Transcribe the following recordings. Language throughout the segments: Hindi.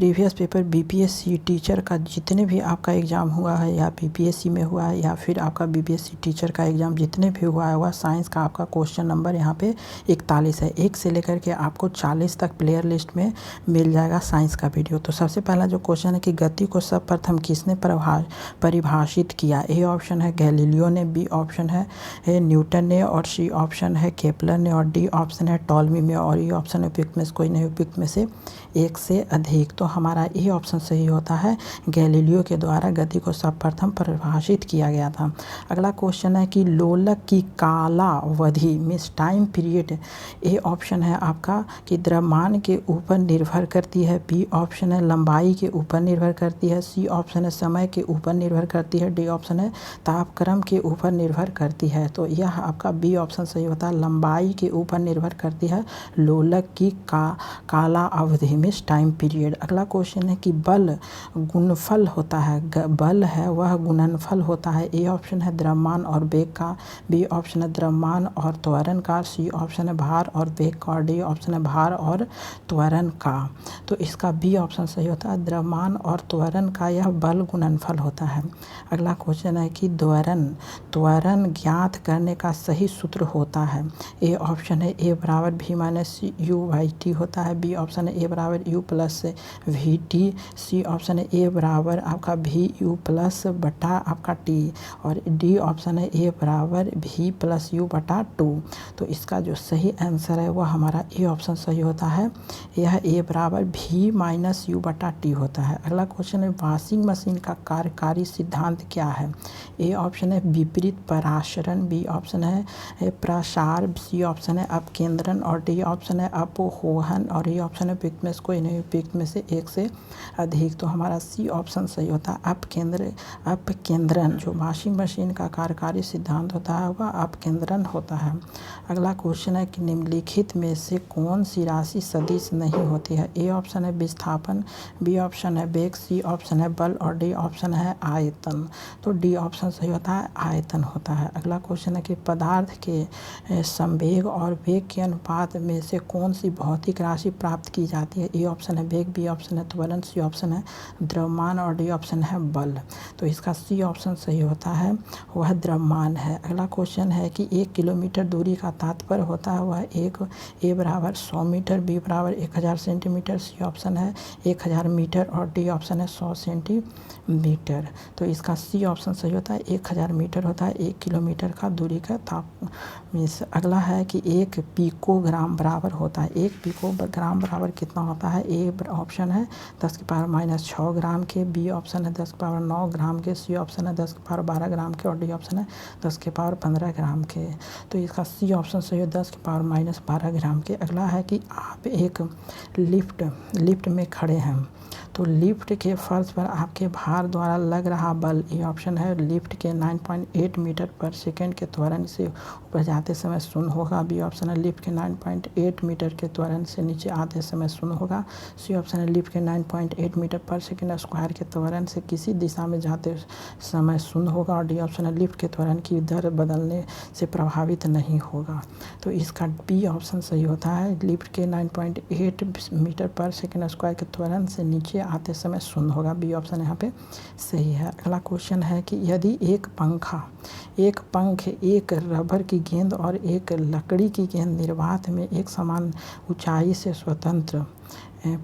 प्रीवियस पेपर बीपीएससी टीचर का जितने भी आपका एग्ज़ाम हुआ है या बीपीएससी में हुआ है या फिर आपका बीपीएससी टीचर का एग्ज़ाम जितने भी हुआ है वह साइंस का आपका क्वेश्चन नंबर यहाँ पे 41 है। 1 से लेकर के आपको 40 तक प्लेयर लिस्ट में मिल जाएगा साइंस का वीडियो। तो सबसे पहला जो क्वेश्चन है कि गति को सर्वप्रथम किसने परिभाषित किया। ए ऑप्शन है गैलीलियो ने, बी ऑप्शन है न्यूटन ने, और सी ऑप्शन है केपलर ने, और डी ऑप्शन है टॉलमी में, और ई ऑप्शन उपयुक्त में से कोई नहीं, उपयुक्त में से एक से अधिक। तो हमारा ए ऑप्शन सही होता है, गैलीलियो के द्वारा गति को सर्वप्रथम परिभाषित किया गया था। अगला क्वेश्चन है कि लोलक की कालावधि means time period. A option है आपका कि द्रव्यमान के ऊपर निर्भर करती है, बी ऑप्शन है लंबाई के ऊपर निर्भर करती है, सी ऑप्शन है समय के ऊपर निर्भर करती है, डी ऑप्शन है तापक्रम के ऊपर निर्भर करती है। तो यह आपका बी ऑप्शन सही होता है, लंबाई के ऊपर निर्भर करती है लोलक की काला अवधि मीन्स टाइम पीरियड। अगला क्वेश्चन है कि बल गुणनफल होता है, बल है वह गुणनफल होता है। ए ऑप्शन है द्रव्यमान और वेग का, बी ऑप्शन है द्रव्यमान और त्वरण का, सी ऑप्शन है भार और वेग का, और डी ऑप्शन है भार और त्वरण का। तो इसका बी ऑप्शन सही होता है, द्रव्यमान और त्वरण का यह बल गुणनफल होता है। अगला क्वेश्चन है कि त्वरण ज्ञात करने का सही सूत्र होता है। ए ऑप्शन है ए बराबर भी माइनस यू बाई टी होता है, बी ऑप्शन है ए बराबर U plus V T, C option है ए बराबर आपका भी यू प्लस बटा आपका टी, और डी ऑप्शन है ए बराबर भी प्लस यू बटा टू। तो इसका जो सही आंसर है वह हमारा ए ऑप्शन सही होता है, यह ए बराबर भी माइनस यू बटा टी होता है। अगला क्वेश्चन है वॉशिंग मशीन का कार्यकारी सिद्धांत क्या है। ए ऑप्शन है विपरीत परासरण, बी ऑप्शन है प्रसार, सी ऑप्शन है अपकेंद्रण, और डी ऑप्शन है अपोहन, और ये ऑप्शन है उपयुक्त में से कोई नहीं, उपयुक्त में से एक से अधिक। तो हमारा सी ऑप्शन सही होता है अपकेंद्रण। जो वॉशिंग मशीन का कार्यकारी सिद्धांत होता है वह अपकेंद्रण होता है। अगला क्वेश्चन है कि निम्नलिखित में से कौन सी राशि सदिश नहीं होती है। ए ऑप्शन है विस्थापन, बी ऑप्शन है वेग, सी ऑप्शन है बल, और डी ऑप्शन है आयतन। तो डी ऑप्शन सही होता है, आयतन होता है। अगला क्वेश्चन है कि पदार्थ के संवेग और वेग के अनुपात में से कौन सी भौतिक राशि प्राप्त की जाती है। ए ऑप्शन है वेग, बी ऑप्शन है त्वरण, सी ऑप्शन है द्रव्यमान, और डी ऑप्शन है बल। तो इसका सी ऑप्शन सही होता है, वह द्रव्यमान है। अगला क्वेश्चन है कि 1 किलोमीटर दूरी का तात्पर्य होता है वह एक, ए बराबर 100 मीटर, बी बराबर 1000 सेंटीमीटर, सी ऑप्शन है 1000 मीटर, और डी ऑप्शन है 100 सेंटीमीटर। तो इसका सी ऑप्शन सही होता है, 1000 मीटर होता है 1 किलोमीटर का दूरी का ताप मीन्स। अगला है कि 1 पिकोग्राम बराबर होता है, 1 पिकोग्राम बराबर कितना होता है। ए ऑप्शन है 10 की पावर माइनस 6 ग्राम के, बी ऑप्शन है 10 की पावर 9 ग्राम के, सी ऑप्शन है 10 की पावर 12 ग्राम के, और डी ऑप्शन है 10 की पावर 15 ग्राम के। तो इसका सी ऑप्शन सही है 10 की पावर माइनस 12 ग्राम के। अगला है कि आप एक लिफ्ट में खड़े हैं, तो लिफ्ट के फर्श पर आपके भार द्वारा लग रहा बल, ये ऑप्शन है लिफ्ट के 9.8 मीटर पर सेकेंड के त्वरण से ऊपर जाते समय शून्य होगा, बी ऑप्शन है लिफ्ट के 9.8 मीटर के त्वरण से नीचे आते समय शून्य होगा, सी ऑप्शन है लिफ्ट के 9.8 मीटर पर सेकेंड स्क्वायर के त्वरण से किसी दिशा में जाते समय शून्य होगा, और डी ऑप्शन है लिफ्ट के त्वरण की दर बदलने से प्रभावित नहीं होगा। तो इसका बी ऑप्शन सही होता है, लिफ्ट के 9.8 मीटर पर सेकेंड स्क्वायर के त्वरण से नीचे आते समय शून्य होगा, बी ऑप्शन यहाँ पे सही है। अगला क्वेश्चन है कि यदि एक पंख, एक रबर की गेंद और एक लकड़ी की गेंद निर्वात में एक समान ऊंचाई से स्वतंत्र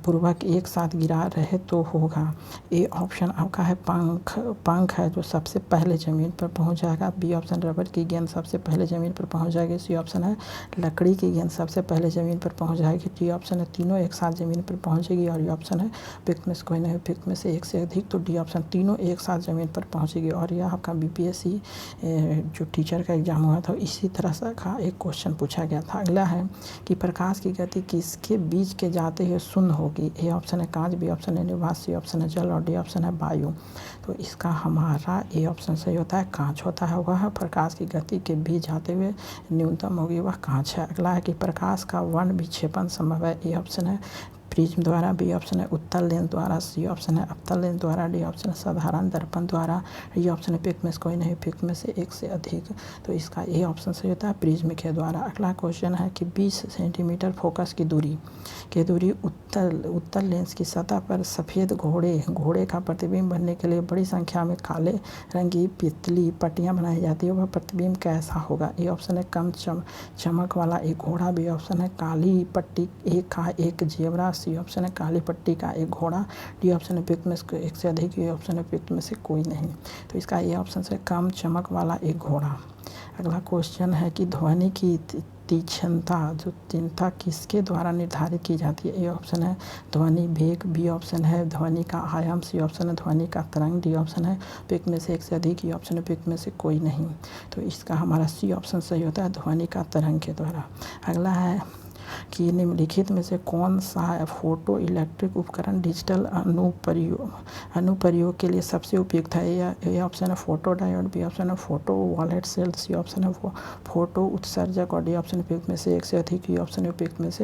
पूर्वक एक साथ गिरा रहे तो होगा। ए ऑप्शन आपका है पंख है जो सबसे पहले ज़मीन पर पहुंच जाएगा, बी ऑप्शन रबर की गेंद सबसे पहले ज़मीन पर पहुंच जाएगी, सी ऑप्शन है लकड़ी की गेंद सबसे पहले ज़मीन पर पहुंच जाएगी, डी ऑप्शन है तीनों एक साथ ज़मीन पर पहुंचेगी, और ये ऑप्शन है उपयुक्त में से कोई नहीं, उपयुक्त में से एक से अधिक। तो डी ऑप्शन तीनों एक साथ ज़मीन पर पहुँचेगी। और यह आपका बीपीएससी जो टीचर का एग्ज़ाम हुआ था इसी तरह से का एक क्वेश्चन पूछा गया था। अगला है कि प्रकाश की गति किसके बीच के जाते हुए शून्य होगी। ए ऑप्शन है कांच, बी ऑप्शन है निवास, सी ऑप्शन है जल, और डी ऑप्शन है वायु। तो इसका हमारा ए ऑप्शन सही होता है, कांच होता है, वह प्रकाश की गति के बीच जाते हुए न्यूनतम होगी वह कांच है। अगला है कि प्रकाश का वर्ण विक्षेपण संभव है। ए ऑप्शन है प्रिज्म द्वारा, बी ऑप्शन है उत्तल लेंस द्वारा, सी ऑप्शन है अवतल लेंस द्वारा, डी ऑप्शन है साधारण दर्पण द्वारा, ई ऑप्शन है पिक में से कोई नहीं, पिक में से एक से अधिक। तो इसका ए ऑप्शन सही होता है प्रिज्म के द्वारा। अगला क्वेश्चन है कि 20 सेंटीमीटर फोकस की दूरी उत्तल लेंस की सतह पर सफ़ेद घोड़े का प्रतिबिंब बनने के लिए बड़ी संख्या में काले रंग की पतली पट्टियाँ बनाई जाती है, वह प्रतिबिंब कैसा होगा? ए ऑप्शन है कम चमक वाला एक घोड़ा, बी ऑप्शन है काली पट्टी का एक जेब्रा, सी ऑप्शन है काली पट्टी का एक घोड़ा, डी ऑप्शन है पिक में से एक से अधिक, ए ऑप्शन है पिक में से कोई नहीं। तो इसका ए ऑप्शन है कम चमक वाला एक घोड़ा। अगला क्वेश्चन है कि ध्वनि की तीक्ष्णता किसके द्वारा निर्धारित की जाती है? ए ऑप्शन है ध्वनि वेग, बी ऑप्शन है ध्वनि का आयाम, सी ऑप्शन है ध्वनि का तरंग, डी ऑप्शन है पिक में से एक से अधिक, ई ऑप्शन है पिक में से कोई नहीं। तो इसका हमारा सी ऑप्शन सही होता है ध्वनि का तरंग के द्वारा। अगला है कि निम्नलिखित में से कौन सा फोटो इलेक्ट्रिक उपकरण डिजिटल अनुप्रयोग के लिए सबसे उपयुक्त है? ए ऑप्शन है फोटो डायोड, बी ऑप्शन है photovoltaic cell, C option है फोटो उत्सर्जक और डी ऑप्शन है पिक में से एक से अधिक, ई ऑप्शन है पिक में से